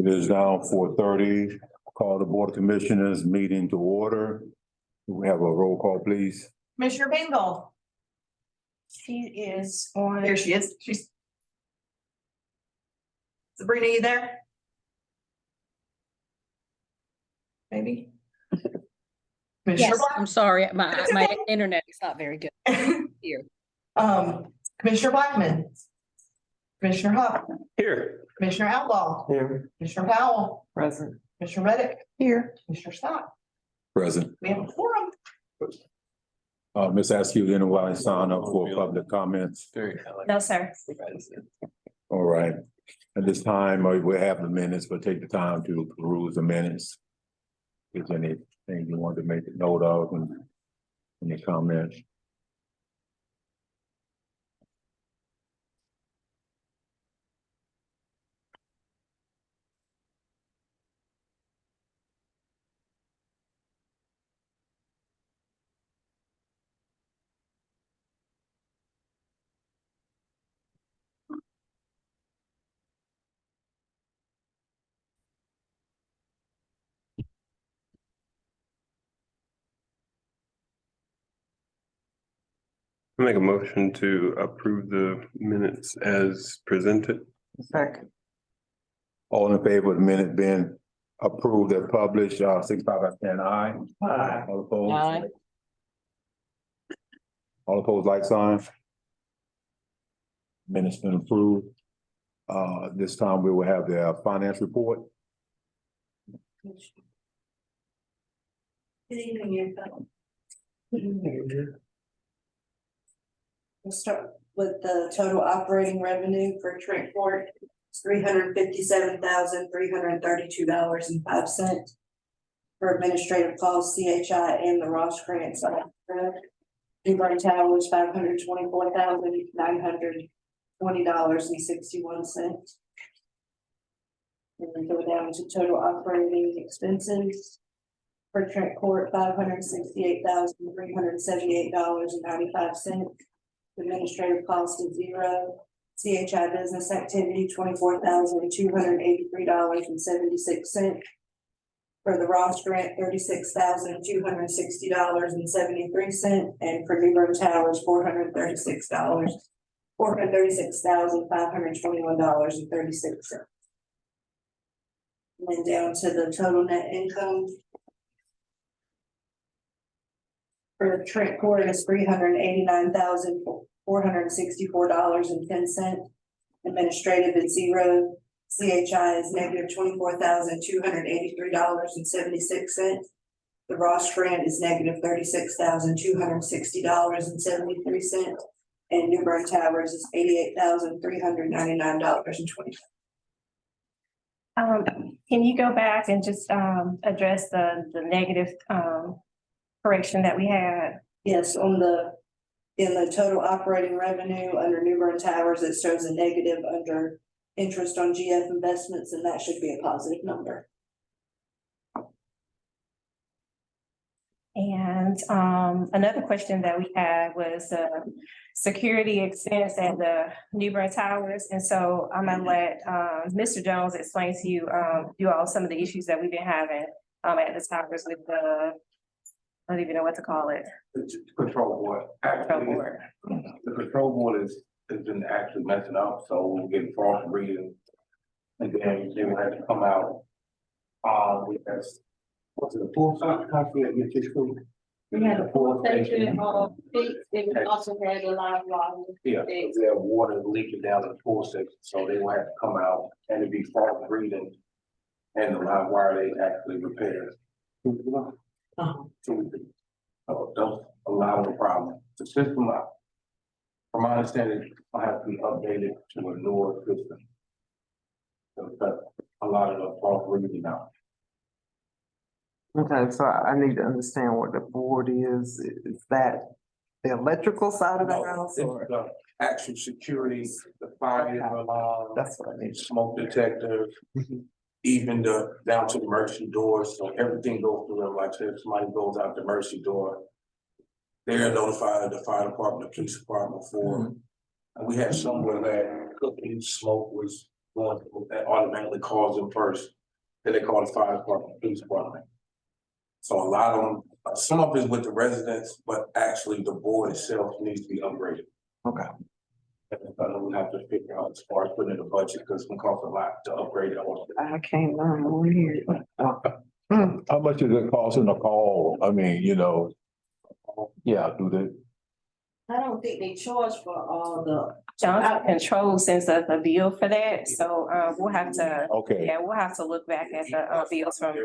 It is now 4:30. Call the Board of Commissioners meeting to order. We have a roll call, please. Commissioner Bingle. She is on. Here she is. She's. Sabrina, you there? Maybe. Commissioner Yes, Black. I'm sorry, my That's okay. internet is not very good here. Commissioner Blackman. Commissioner Huff. Here. Commissioner Outlaw. Here. Commissioner Powell. Present. Commissioner Reddick. Here. Commissioner Scott. Present. We have a quorum. Ms. Askew, anyone sign up for public comments? No, sir. All right. At this time, we have the minutes, but take the time to peruse the minutes. If there's anything you want to make a note of and any comments. Make a motion to approve the minutes as presented. Second. All in favor of the minute being approved and published, signify by saying aye. Aye. All opposed? Aye. All opposed, like sign. Minutes been approved. This time we will have the finance report. Good evening, everybody. We'll start with the total operating revenue for Trent Court. It's $357,332.05. For administrative costs, CHI and the Ross grant side. Newburn Towers, $524,920.61. And then go down to total operating expenses. For Trent Court, $568,378.95. Administrative cost is $0. CHI business activity, $24,283.76. For the Ross grant, $36,260.73. And for Newburn Towers, $436,521.36. And then down to the total net income. For Trent Court is $389,464.10. Administrative is $0. CHI is negative $24,283.76. The Ross grant is negative $36,260.73. And Newburn Towers is $88,399.20. Can you go back and just address the negative correction that we had? Yes, in the total operating revenue under Newburn Towers, it shows a negative under interest on GF investments, and that should be a positive number. And another question that we had was security expense at the Newburn Towers. And so I'm gonna let Mr. Jones explain to you all some of the issues that we've been having at the towers with the, I don't even know what to call it. The control board. The control board has been actually messing up, so we're getting false reading. And then they will have to come out. With this, what's it, the full country that gets this food? We had a full station, they also had a live water. Yeah, we have water leaking down in the pool station, so they will have to come out and it'd be false reading. And the live wire they actually repair. So we could, don't allow the problem. The system, from my understanding, will have to be updated to a newer system. So that's a lot of the false reading now. Okay, so I need to understand what the board is. Is that the electrical side of the house It's or? the actual security, the fire alarm, That's what I need. smoke detector, even down to the emergency doors, so everything goes through them. Like I said, if somebody goes out the emergency door, they're notified the fire department, the police department for. And we had somewhere that cooking smoke was going, that automatically calls them first. then they call the fire department, police department. So a lot of them, some of it's with the residents, but actually the board itself needs to be upgraded. Okay. And I know we have to figure out as far as putting in the budget, because it's gonna cost a lot to upgrade it. I can't learn more here. How much is it costing a call? I mean, yeah, do they? I don't think they charge for all the, Johnson Control sends us a bill for that, so, we'll have to, Okay, yeah, we'll have to look back at the, bills from,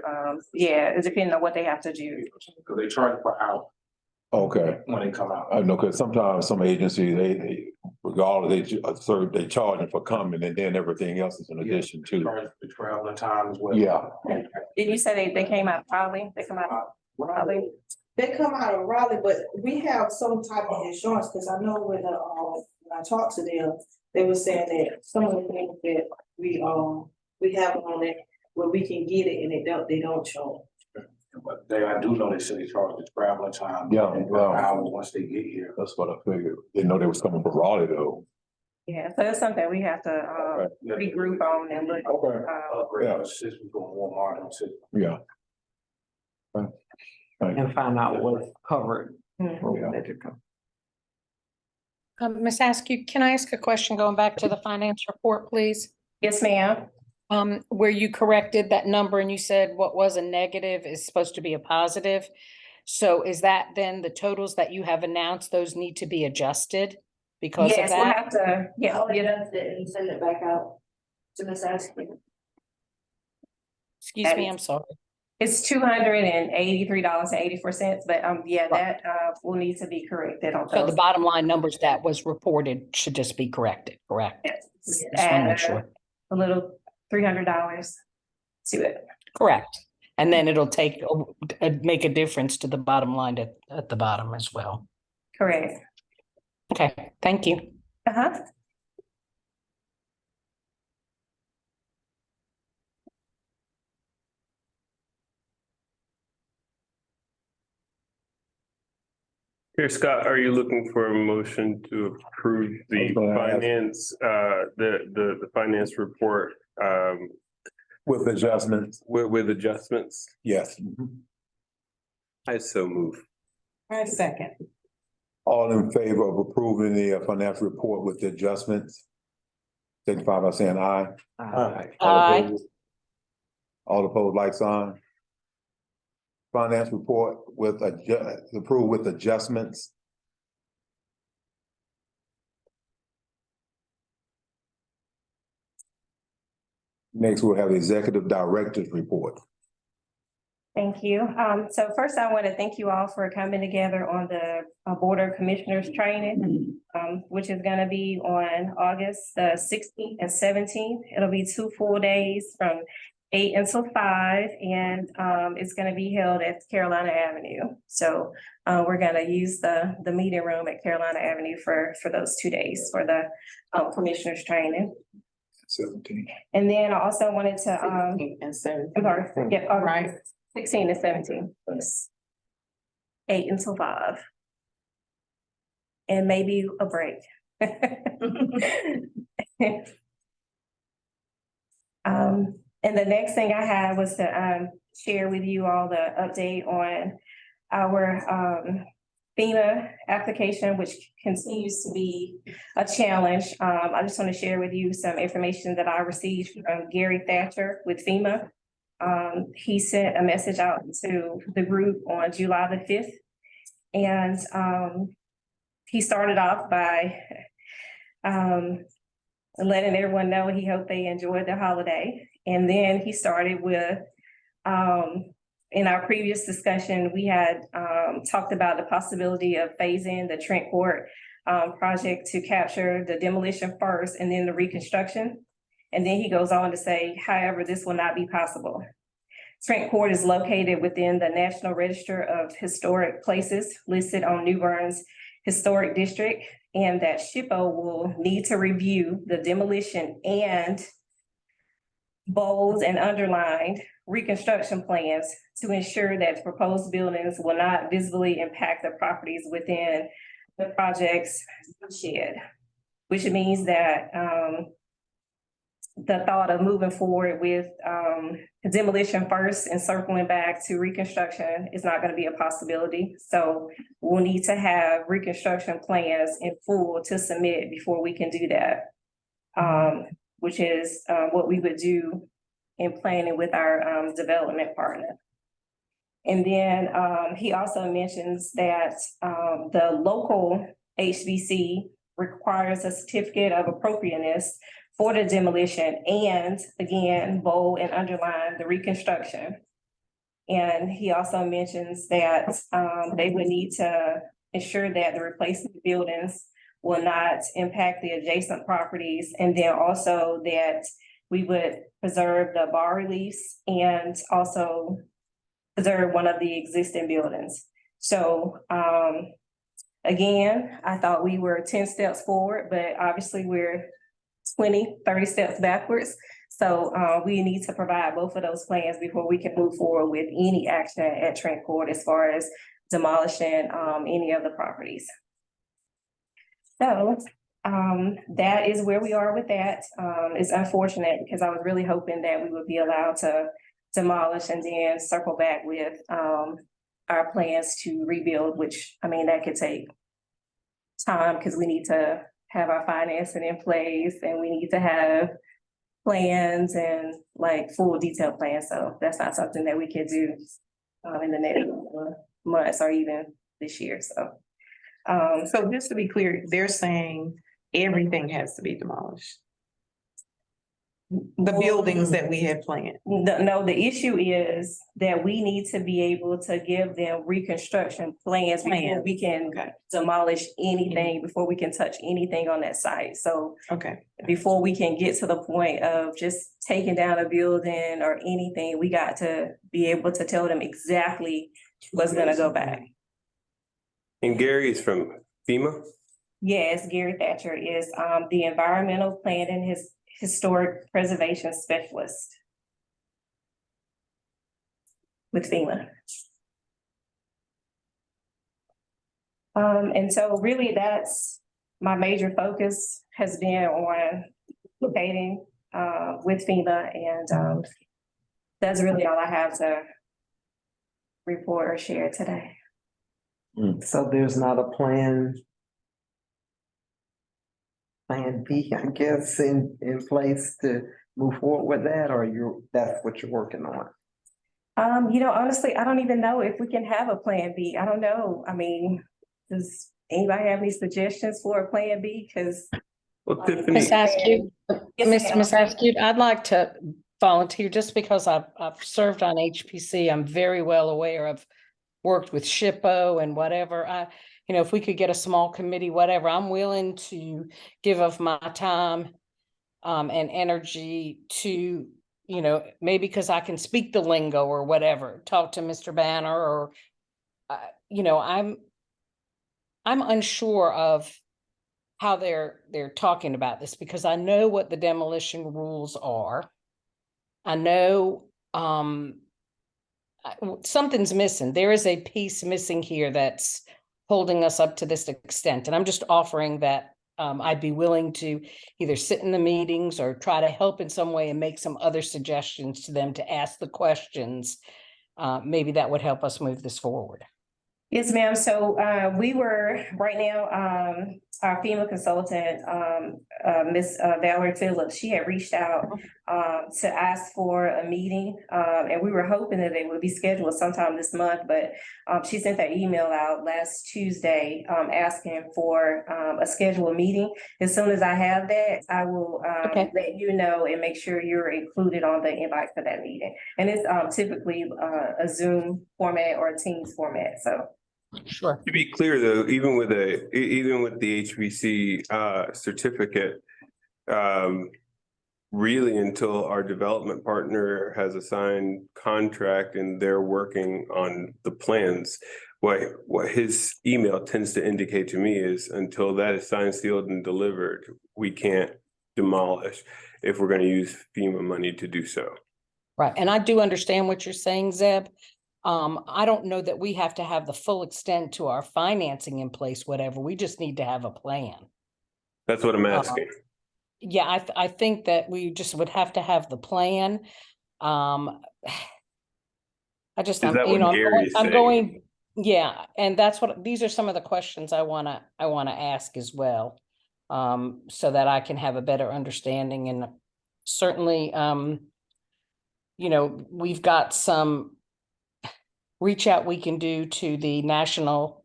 yeah, it depends on what they have to do. Because they charge per hour okay. when they come out. I know, because sometimes some agencies, they regardless, they charging for coming and then everything else is in addition They to. charge for traveling time as well. Yeah. Did you say they came out of Raleigh? They come out of Raleigh? They come out of Raleigh, but we have some type of insurance, because I know when I talked to them, they were saying that some of the things that we have on it, where we can get it and they don't charge. But I do know they said they charge the traveling time. Yeah, and per yeah. hour once they get here. That's what I figured. Didn't know they was coming from Raleigh though. Yeah, so it's something we have to, regroup on and look. Okay. Upgrade Yeah. our system to a more modern system. Yeah. And find out what's covered. for Yeah. electrical. Ms. Askew, can I ask a question going back to the finance report, please? Yes, ma'am. Where you corrected that number and you said what was a negative is supposed to be a positive. So is that then the totals that you have announced, those need to be adjusted because of Yes, we'll that? have to, yeah, I'll yeah, adjust it and send it back out to Ms. Askew. Excuse me, I'm sorry. it's $283.84, but, yeah, that, will need to be corrected on So the those. bottom line numbers that was reported should just be corrected, correct? Just want to Add make sure. a little $300 to it. Correct. And then it'll make a difference to the bottom line at the bottom as well. Correct. Okay, thank you. Uh-huh. Here, Scott, are you looking for a motion to approve the finance, the finance report, With adjustments, with adjustments? yes. I so move. I second. All in favor of approving the financial report with the adjustments? Signify by saying aye. Aye. All Aye. opposed? All opposed, like sign. Finance report with approved with adjustments. Next, we'll have the executive director's report. Thank you. So first I want to thank you all for coming together on the Board of Commissioners training, which is going to be on August the 16th and 17th. It'll be 2 full days from 8 until 5, and it's going to be held at Carolina Avenue. So we're going to use the meeting room at Carolina Avenue for those 2 days for the Commissioners training. 17. And then I also wanted to, 16 and 17. I'm sorry, yeah, Right. 16 and 17, yes. 8 until 5. And maybe a break. And the next thing I had was to share with you all the update on our FEMA application, which continues to be a challenge. I just want to share with you some information that I received from Gary Thatcher with FEMA. He sent a message out to the group on July the 5th. And he started off by letting everyone know he hoped they enjoyed their holiday. And then he started with, in our previous discussion, we had talked about the possibility of phasing the Trent Court project to capture the demolition first and then the reconstruction. And then he goes on to say, however, this will not be possible. Trent Court is located within the National Register of Historic Places listed on New Bern's Historic District, and that SHPO will need to review the demolition and bold and underlined reconstruction plans to ensure that proposed buildings will not visibly impact the properties within the project's shed, which means that the thought of moving forward with demolition first and circling back to reconstruction is not gonna be a possibility. So we'll need to have reconstruction plans in full to submit before we can do that. Which is what we would do in planning with our development partner. And then he also mentions that the local HBC requires a certificate of appropriateness for the demolition and again, bold and underline the reconstruction. And he also mentions that they would need to ensure that the replacement buildings will not impact the adjacent properties. And then also that we would preserve the bar release and also preserve one of the existing buildings. So again, I thought we were 10 steps forward, but obviously we're 20, 30 steps backwards. So we need to provide both of those plans before we can move forward with any action at Trent Court as far as demolishing any of the properties. So that is where we are with that. It's unfortunate because I was really hoping that we would be allowed to demolish and then circle back with our plans to rebuild, which, I mean, that could take time because we need to have our financing in place and we need to have plans and like full detailed plans. So that's not something that we can do in the next months or even this year. So So just to be clear, they're saying everything has to be demolished. The buildings that we had planned. No, the issue is that we need to be able to give them reconstruction plans before we can demolish anything, before we can touch anything on that site. So before we can get to the point of just taking down a building or anything, we got to be able to tell them exactly what's gonna go back. And Gary is from FEMA? Yes, Gary Thatcher is the environmental planning, his historic preservation specialist with FEMA. And so really that's my major focus has been on locating with FEMA, and that's really all I have to report or share today. So there's not a plan B, I guess, in place to move forward with that, or that's what you're working on? Honestly, I don't even know if we can have a plan B. I don't know. I mean, does anybody have any suggestions for a plan B? Because Tiffany. Ms. Askew, Yes, Ms. Askew, I'd like to volunteer just because I've served on HPC. I'm very well aware of worked with SHPO and whatever. If we could get a small committee, whatever, I'm willing to give of my time and energy to, maybe because I can speak the lingo or whatever, talk to Mr. Banner or, I'm unsure of how they're talking about this because I know what the demolition rules are. I know something's missing. There is a piece missing here that's holding us up to this extent. And I'm just offering that I'd be willing to either sit in the meetings or try to help in some way and make some other suggestions to them to ask the questions. Maybe that would help us move this forward. Yes, ma'am. So we were right now, our FEMA consultant, Miss Valerie Phillips, she had reached out to ask for a meeting, and we were hoping that it would be scheduled sometime this month, but she sent that email out last Tuesday asking for a scheduled meeting. As soon as I have that, I will let you know and make sure you're included on the invite for that meeting. And it's typically a Zoom format or a Teams format, so. Sure. To be clear, though, even with the HBC certificate, really until our development partner has a signed contract and they're working on the plans, what his email tends to indicate to me is until that is signed, sealed, and delivered, we can't demolish if we're going to use FEMA money to do so. Right, and I do understand what you're saying, Zeb. I don't know that we have to have the full extent to our financing in place, whatever. We just need to have a plan. That's what I'm asking. yeah, I think that we just would have to have the plan. I just, Is that you know, what Gary's I'm saying? going, yeah, and that's what, these are some of the questions I wanna ask as well. So that I can have a better understanding, and certainly, you know, we've got some reach out we can do to the National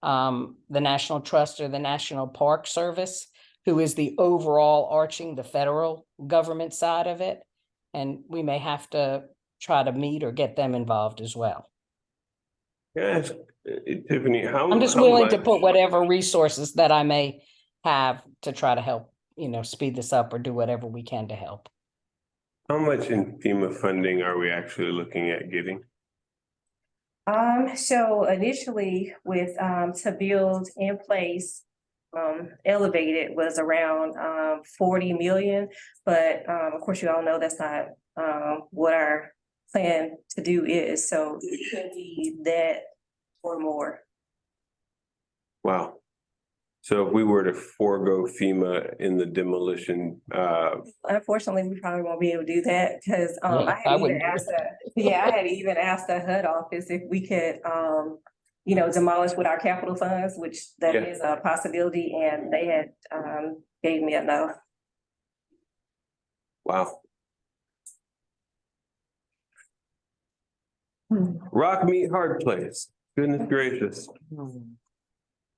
Trust or the National Park Service, who is the overall arching, the federal government side of it. And we may have to try to meet or get them involved as well. Can I ask, Tiffany, how? I'm just how willing to much- put whatever resources that I may have to try to help, you know, speed this up or do whatever we can to help. How much in FEMA funding are we actually looking at getting? So initially with, to build in place, elevated was around, 40 million. But, of course, you all know that's not, what our plan to do is. So it could be that or more. Wow. So if we were to forego FEMA in the demolition, Unfortunately, we probably won't be able to do that because, Yeah, I I had even wouldn't. asked I had even asked the HUD office if we could, you know, demolish with our capital funds, which that Yeah. is a possibility, and they had, gave me a no. wow. Rock meet hard place. Goodness gracious.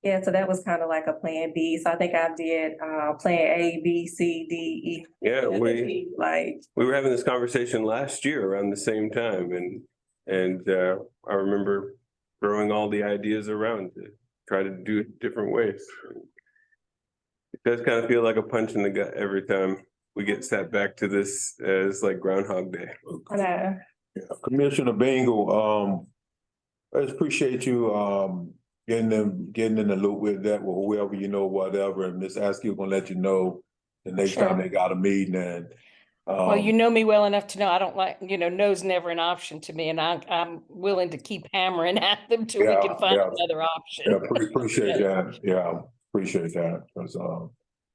Yeah, so that was kind of like a plan B. So I think I did, plan A, B, C, D, E. Yeah, we Like, were having this conversation last year around the same time, and I remember throwing all the ideas around to try to do it different ways. It does kind of feel like a punch in the gut every time we get set back to this as like Groundhog Day. yeah. Commissioner Bingle, I just appreciate you, getting in the loop with that, with whoever you know, whatever, and Ms. Askew gonna let you know the next time Sure. they got a meeting and. Well, you know me well enough to know I don't like, you know, no's never an option to me, and I'm willing to keep hammering at them till we can find another Yeah, option. appreciate that, yeah, appreciate that, cause,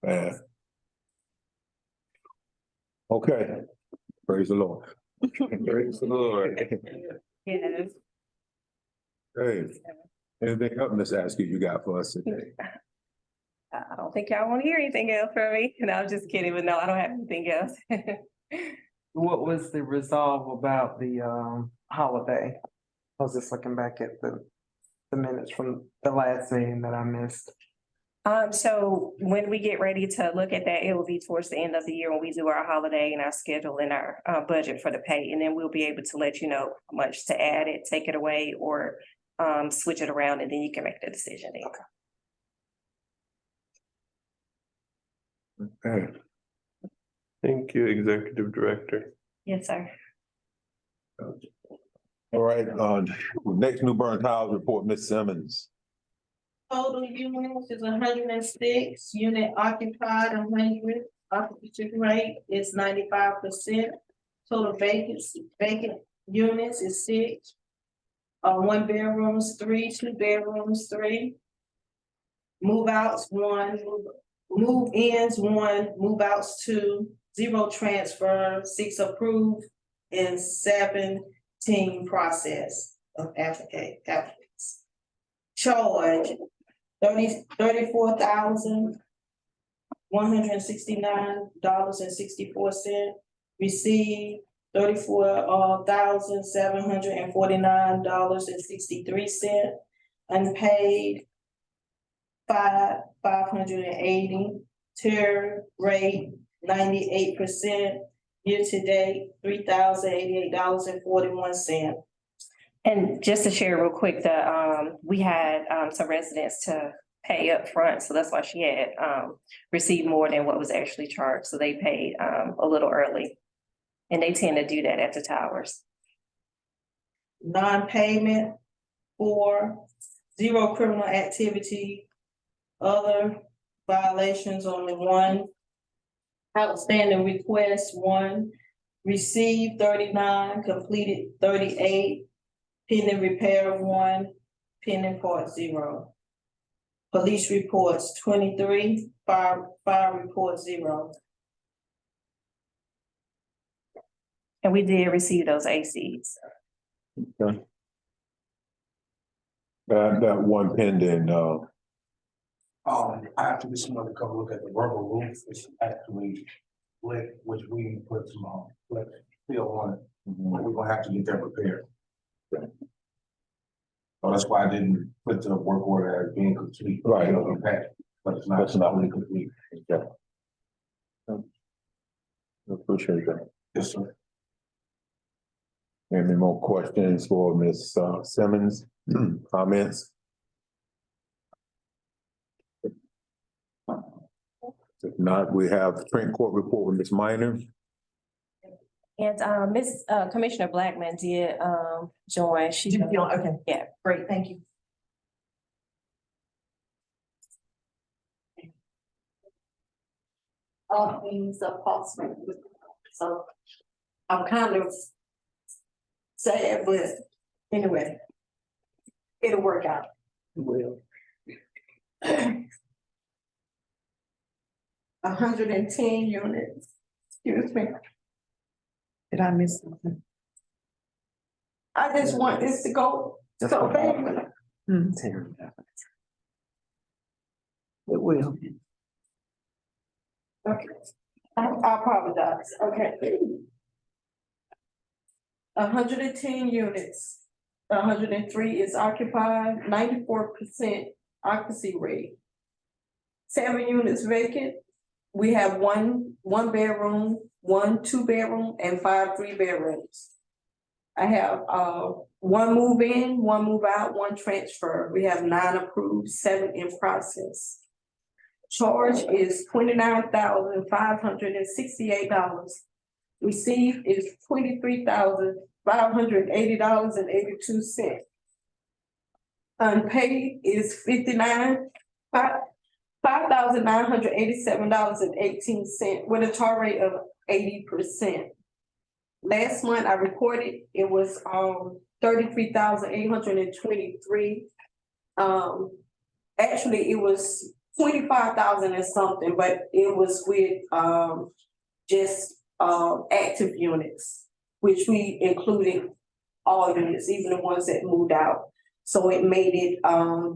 man. Okay, praise the Lord. Praise the Lord. Yes. Hey, anything else, Ms. Askew, you got for us today? I don't think y'all want to hear anything else from me. No, I'm just kidding, but no, I don't have anything else. What was the resolve about the holiday? I was just looking back at the minutes from the last meeting that I missed. So when we get ready to look at that, it will be towards the end of the year when we do our holiday and our schedule and our budget for the pay. And then we'll be able to let you know how much to add it, take it away, or switch it around, and then you can make the decision. Okay. Okay. Thank you, Executive Director. Yes, sir. All right, next New Bern Towers report, Ms. Simmons. Total units is 106, unit occupied 100, occupancy rate is 95%. Total vacant units is 6. 1 bedrooms 3, 2 bedrooms 3. Move outs 1, move ins 1, move outs 2, 0 transfer, 6 approved, and 17 process of applicants. Charge $34,169.64. Receive $34,749.63. Unpaid $580. Tier rate 98%. Year to date $3,088.41. And just to share real quick, we had some residents to pay up front, so that's why she had received more than what was actually charged. So they paid a little early, and they tend to do that at the towers. Non-payment 4, 0 criminal activity, other violations only 1. Outstanding requests 1, received 39, completed 38. Pending repair 1, pending part 0. Police reports 23, fire report 0. And we did receive those ACs. Okay. That one pending, I have to get someone to come look at the rubber roof, it's actually lit, which we put some, like, seal on it, but we're gonna have to get that repaired. So that's why I didn't put the work order as being complete. Right. But it's not. That's not really complete. okay. Appreciate that. Yes, sir. Any more questions for Ms. Simmons? Comments? If not, we have the Supreme Court report with Ms. Minor. And Miss Commissioner Blackman did join. She. Okay, Yeah. great, thank you. All things are possible. So I'm kind of sad, but anyway, it'll work out. Will. 110 units, excuse me. Did I miss something? I just want this to go so bad. It will. Okay, I apologize, okay. 110 units, 103 is occupied, 94% occupancy rate. 7 units vacant, we have one bedroom, 1 2-bedroom, and 5 3-bedrooms. I have 1 move in, 1 move out, 1 transfer. We have 9 approved, 7 in process. Charge is $29,568. Received is $23,580.82. Unpaid is $5,987.18 with a charge rate of 80%. Last month I reported it was $33,823. Actually it was 25,000 and something, but it was with just active units, which we included all units, even the ones that moved out. So it made it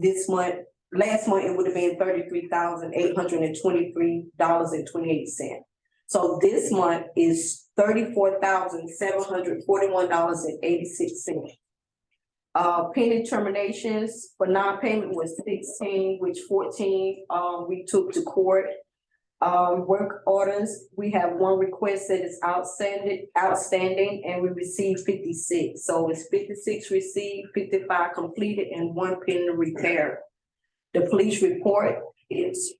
this month. Last month it would have been $33,823.28. So this month is $34,741.86. Pending terminations for non-payment was 16, which 14 we took to court. Work orders, we have 1 request that is outstanding, and we received 56. So it's 56 received, 55 completed, and 1 pending repair. The police report is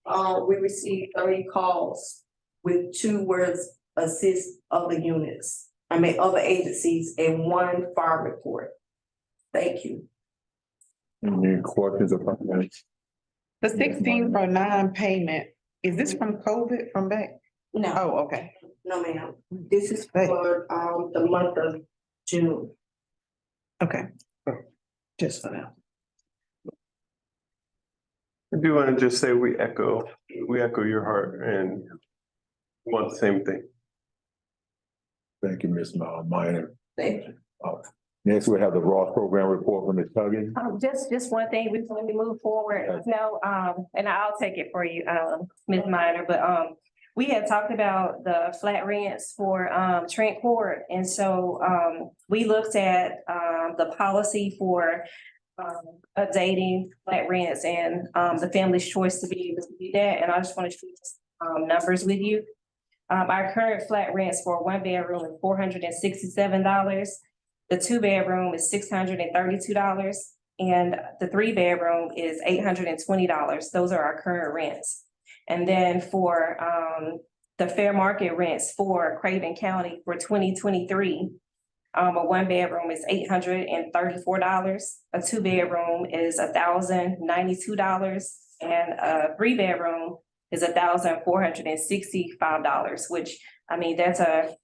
we received 30 calls with 2 words assist other units. Other agencies, and 1 fire report. Thank you. Any questions or comments? The 16 for non-payment, is this from COVID from back? No, Oh, okay. no, ma'am. This is for the month of June. Okay. Just for now. I do want to just say we echo your heart and want the same thing. Thank you, Ms. Minor. Thank you. Next, we have the Ross program report from Ms. Tuggy. Just one thing before we move forward. No, and I'll take it for you, Ms. Minor, but we had talked about the flat rents for Trent Court. And so we looked at the policy for updating flat rents and the family's choice to be able to do that. And I just want to share numbers with you. Our current flat rents for 1 bedroom is $467. The 2-bedroom is $632, and the 3-bedroom is $820. Those are our current rents. And then for the fair market rents for Craven County for 2023, a 1-bedroom is $834, a 2-bedroom is $1,092, and a 3-bedroom is $1,465, which, I mean, that's a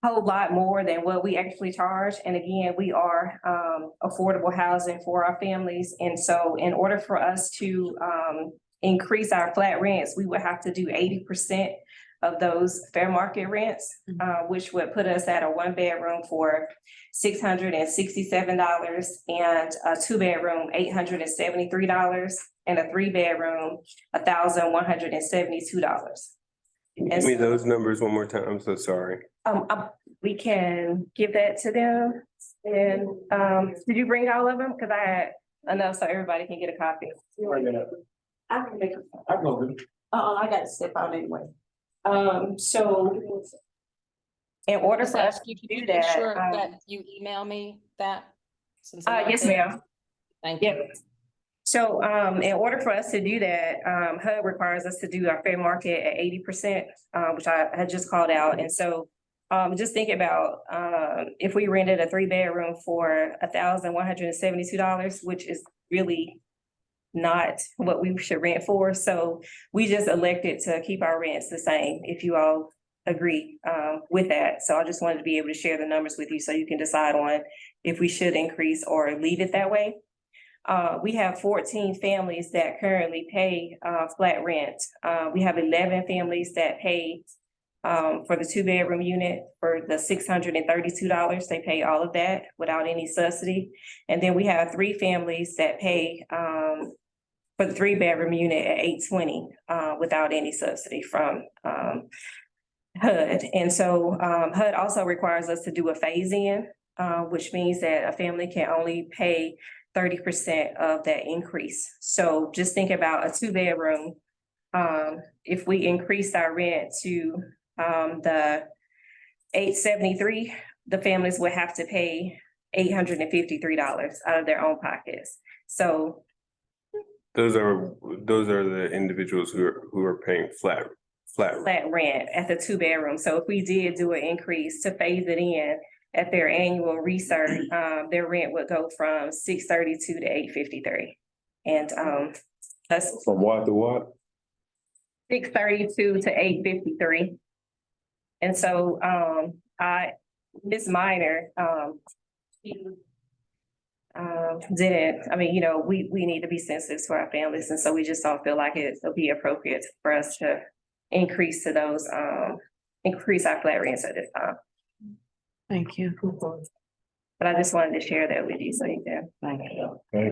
whole lot more than what we actually charge. And again, we are affordable housing for our families. And so in order for us to increase our flat rents, we would have to do 80% of those fair market rents, which would put us at a 1-bedroom for $667 and a 2-bedroom, $873, and a 3-bedroom, $1,172. Give me those numbers one more time. I'm so sorry. We can give that to them. And, did you bring all of them? Cause I had enough so everybody can get a copy. I can make, I know them. I got to step out anyway. So in order Just for us ask you, to can you do be that, sure that you email me that? since I'm not yes, there? ma'am. Thank you. Yeah. So, in order for us to do that, HUD requires us to do our fair market at 80%, which I had just called out. And so, just think about, if we rented a 3-bedroom for $1,172, which is really not what we should rent for. So we just elected to keep our rents the same, if you all agree, with that. So I just wanted to be able to share the numbers with you so you can decide on if we should increase or leave it that way. We have 14 families that currently pay flat rent. We have 11 families that pay for the 2-bedroom unit for the $632. They pay all of that without any subsidy. And then we have 3 families that pay for the 3-bedroom unit at $820 without any subsidy from HUD. And so HUD also requires us to do a phase-in, which means that a family can only pay 30% of that increase. So just think about a 2-bedroom. If we increase our rent to the $873, the families would have to pay $853 out of their own pockets. So Those are the individuals who are paying flat rent at the 2-bedroom. So if we did do an increase to phase it in at their annual research, their rent would go from $632 to $853. And that's From what to what? $632 to $853. And so Ms. Minor, she didn't, I mean, you know, we need to be sensitive to our families, and so we just don't feel like it'll be appropriate for us to increase to those, increase our flat rents at this time. Thank you. But I just wanted to share that with you, so you can. Thank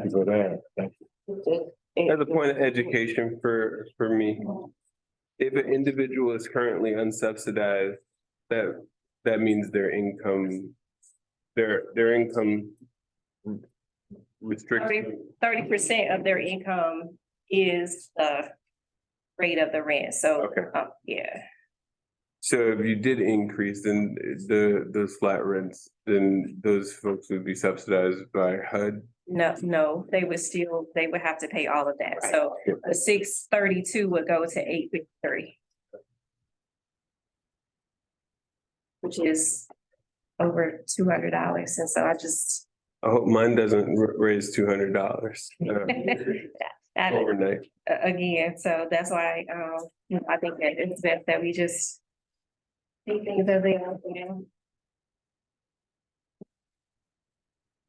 you for that. Thank you. As a point of education for me, if an individual is currently unsubsidized, that means their income restriction. 30% of their income is the rate of the rent, so, Okay. Yeah. So if you did increase, then those flat rents, then those folks would be subsidized by HUD. No, they would have to pay all of that, so the $632 would go to $853. Which is over $200, and so I hope mine doesn't raise $200 overnight. Again, so that's why, I think that it's best that we just think things as they are, you know.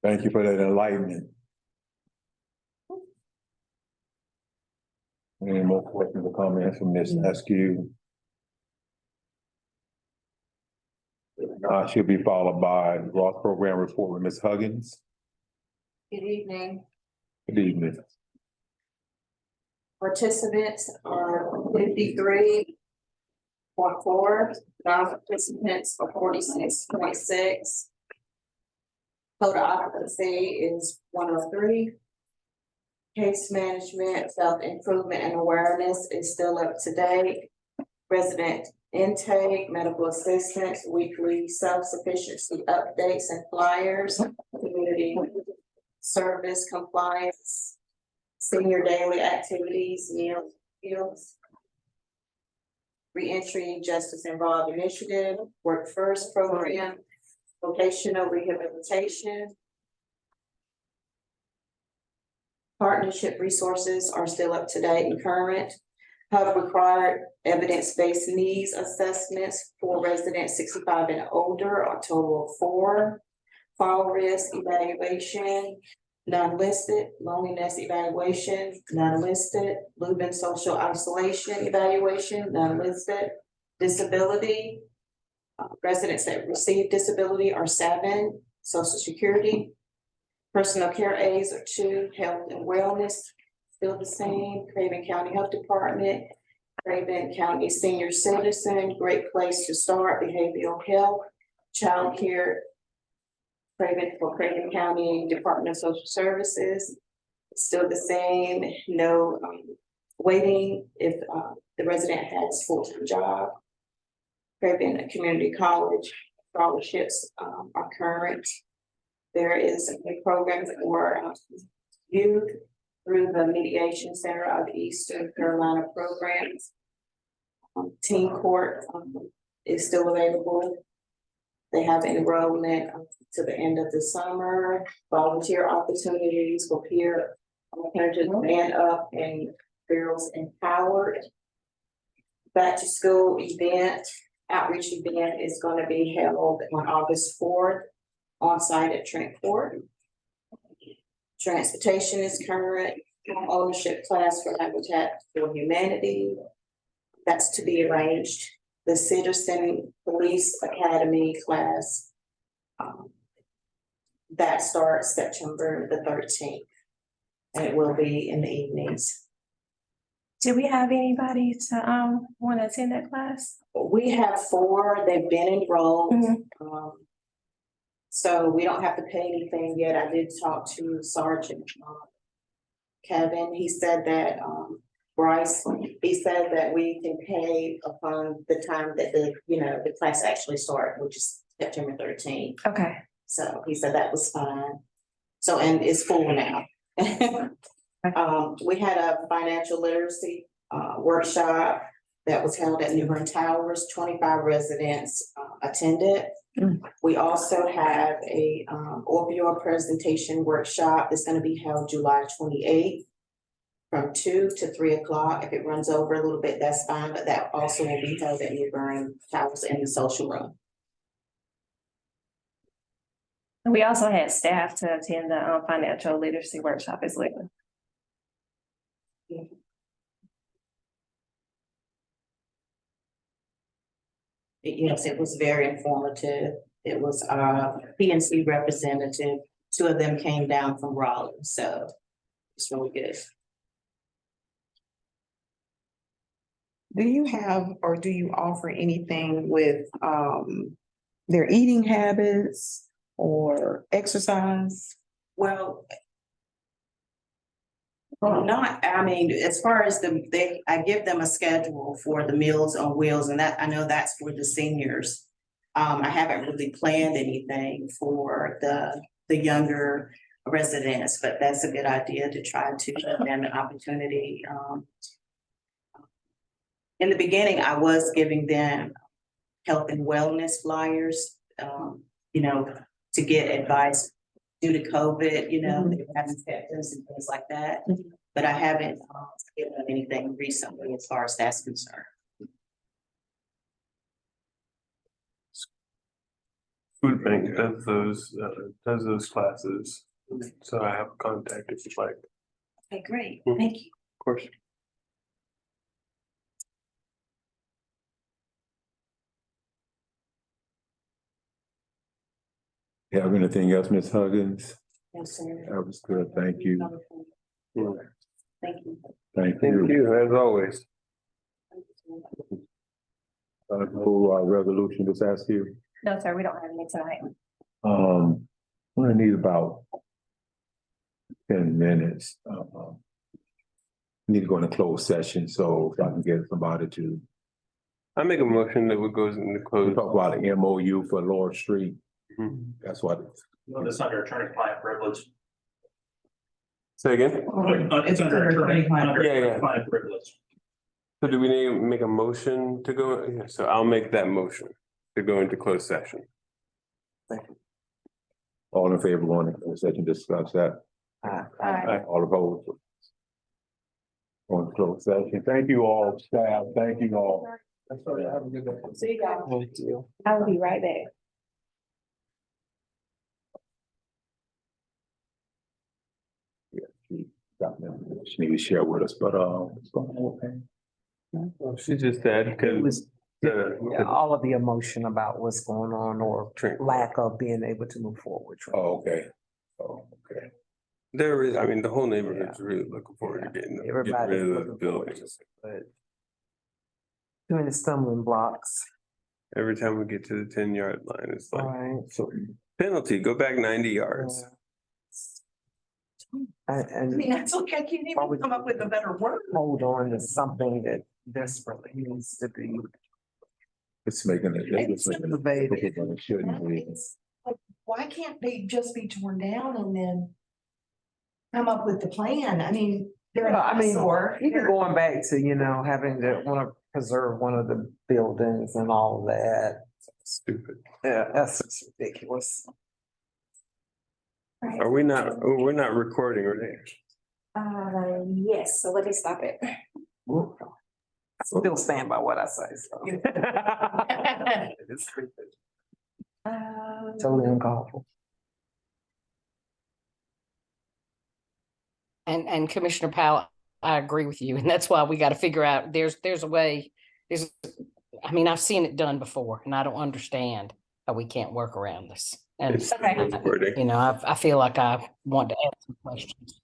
Thank you for that enlightenment. Any more questions or comments from Ms. Askew? She'll be followed by Ross Program Report with Ms. Huggins. good evening. Good evening. Participants are 53.4, non-participants are 46.6. Total occupancy is 103. Case management, self-improvement and awareness is still up to date. Resident intake, medical assistance, weekly self-sufficiency updates and flyers, community service compliance, senior daily activities, meals, reentry, justice involved initiative, work first program, vocational rehabilitation. Partnership resources are still up to date and current. Have required evidence-based needs assessments for residents 65 and older, a total of 4. Fall risk evaluation, none listed. Loneliness evaluation, none listed. Lubin social isolation evaluation, none listed. Disability. Residents that receive disability are 7, social security. Personal care aides are 2, health and wellness, still the same, Craven County Health Department. Craven County Senior Citizen, Great Place to Start, behavioral health, child care. Craven County Department of Social Services, still the same, no waiting if the resident has full-time job. Craven Community College scholarships are current. There is a program for youth through the Mediation Center of Eastern Carolina programs. Teen Court is still available. They have enrollment to the end of the summer. Volunteer opportunities for peer alternatives, Man Up and Girls Empowered. Back to school event, outreach event is going to be held on August 4th on site at Trent Court. Transportation is current. Ownership class for Habitat for Humanity. That's to be arranged. The Citizen Police Academy class. That starts September the 13th. And it will be in the evenings. Do we have anybody to want to attend that class? We have 4, they've been enrolled. So we don't have to pay anything yet. I did talk to Sergeant Kevin. He said that Bryce, he said that we can pay upon the time that the class actually start, which is September 13th. Okay. So he said that was fine. So, and it's full now. We had a financial literacy workshop that was held at New Bern Towers. 25 residents attended. We also have a opioid presentation workshop that's going to be held July 28th from 2 to 3 o'clock. If it runs over a little bit, that's fine, but that also will be held at New Bern Towers in the social room. And we also had staff to attend the financial literacy workshop as well. Yes, it was very informative. It was PNC representative. 2 of them came down from Raleigh, so it's really good. Do you have, or do you offer anything with their eating habits or exercise? Well, I mean, as far as I give them a schedule for the Meals on Wheels, and that I know that's for the seniors. I haven't really planned anything for the younger residents, but that's a good idea to try to give them an opportunity. In the beginning, I was giving them health and wellness flyers, to get advice due to COVID, they were having symptoms and things like that. But I haven't given them anything recently as far as that's concerned. Food Bank does those classes, so I have contact if you'd like. Okay, great, Mhm. thank you. Of course. You have anything else, Ms. Huggins? Yes, sir. That was good, thank you. Thank you. Thank Thank you. you, as always. Who resolution this ask you? No, sir, we don't have any tonight. I'm gonna need about 10 minutes. Need to go in a closed session, so if I can get somebody to I make a motion that we goes into we close. talk about an MOU for Lord Street. Mhm. That's what. No, that's under attorney-client privilege. Say again? It's under attorney-client Yeah. privilege. So do we need to make a motion to go? Yeah, so I'll make that motion to go into closed session. All in favor going into closed session, discuss that. Aye. All opposed? On closed session. Thank you all, staff. Thank you all. Have a good day. See you guys. I will be right back. She need to share with us, but it's going okay. She just said, because Yeah, all of the emotion about what's going on or lack of being able to move forward. Oh, okay. Oh, okay. There is, I mean, the whole neighborhood's really looking forward to getting Everybody's rid of looking the forward to buildings. it, but too many stumbling blocks. Every time we get to the 10-yard line, it's like Right. penalty, go back 90 yards. I And mean, that's like, I can't even come up with a better word. hold on to something that desperately needs to be. It's making it. It's making it difficult when it shouldn't be. It's like, why can't they just be torn down and then come up with the plan? I mean, they're an I mean, eyesore. even going back to, having to want to preserve one of the buildings and all of that. Stupid. Yeah, that's just ridiculous. Are we not, oh, we're not recording, right? Yes, so let me stop it. I still stand by what I say, so. It's stupid. Totally uncalled for. And Commissioner Powell, I agree with you, and that's why we got to figure out, there's a way, I've seen it done before, and I don't understand how we can't work around this. And, It's Okay. recording. I feel like I want to ask some questions.